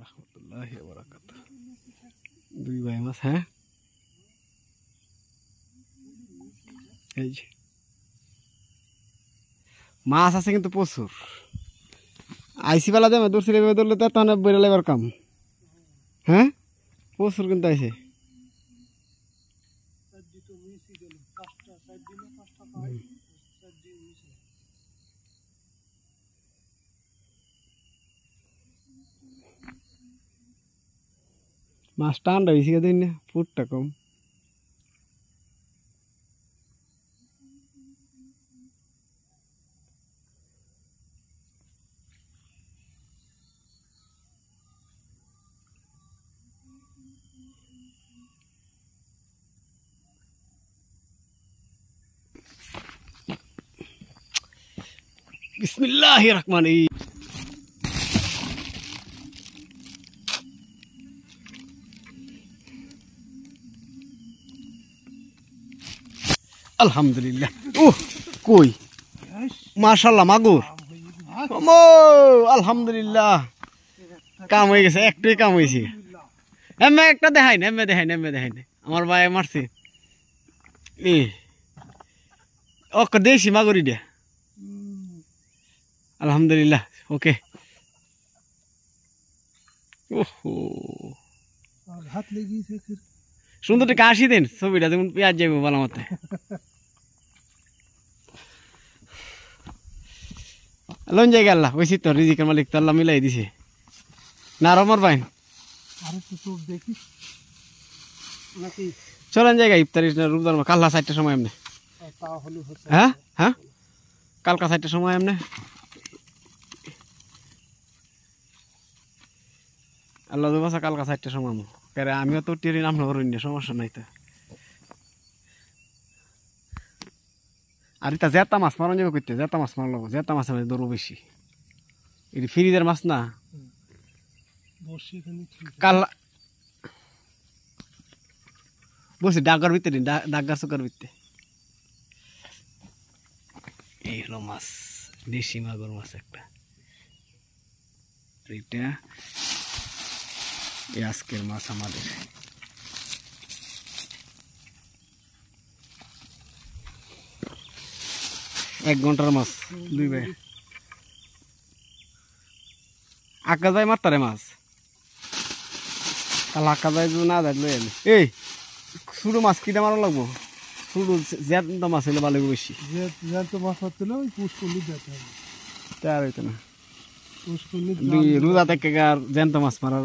রাহমাতুল্লাহি ওয়া বারাকাতুহু। দুই ভাই মাছ, হ্যাঁ এই যে মাছ আছে কিন্তু প্রচুর। আইসি বেলা দেবে দূর ছিল ধরলে তো তখন বেরোলে এবার কাম। হ্যাঁ প্রচুর কিন্তু আইসে। মাছ টান্ডা হয়েছে দিন না, ফুটটা কম। বিসমিল্লাহির রহমানির রহিম। আলহামদুলিল্লাহ। কই মাশাআল্লাহ মাগুর। আলহামদুলিল্লাহ কাম হয়ে গেছে, একটুই কাম হয়েছে। এমনি একটা দেখাই না, এমনি দেখাই না, এমনি দেখাই না। আমার ভাই মারছে দেশি মাগুরি দিয়া। আলহামদুলিল্লাহ ওকে। সুন্দর টিকা আসি দিন ছবিটা, যেমন পেঁয়াজ যাবো ভালো মতে। লোন জায়গা আল্লাহ ওইসি তো রিজিকের মালিক তো আল্লাহ মিলাই দিছে না। আর আমার ভাই চলেন জায়গা ইফতারি রূপদার কাল্লা 4টার সময় এমনি। হ্যাঁ হ্যাঁ কালকা 4টার সময় এমনি। আল্লাহ বাসা কালকা 4টার সময় আমিও তো টিরি নাম করি না, সমস্যা নাই তো। আর এটা জেতা মাছ মারন যাবে করতে, জেতা মাছ মারল, জেতা মাছ দৌড় বেশি। এটি ফ্রিজের মাছ না। কাল্লা বলছি ডাকার ভিতরে, ডাকার চোকার ভিতরে। এই হলো মাছ, দেশি মাগুর মাছ একটা। এটা আজকের মাছ আমাদের। এক ঘন্টার মাছ দুই ভাই। আকাশ ভাই মারতারে মাছ কাল আকাশ ভাই না দেখ লই আনি। এই ছোট মাছ কিটা মারা লাগবো? ছোট জ্যান্ত মাছ হলে ভালো বেশি। জ্যান্ত মাছ হচ্ছে না, ওই পুষ করলে যেতে হবে। তার হইতো না, রোজা থেকে আর জ্যান্ত মাছ মারার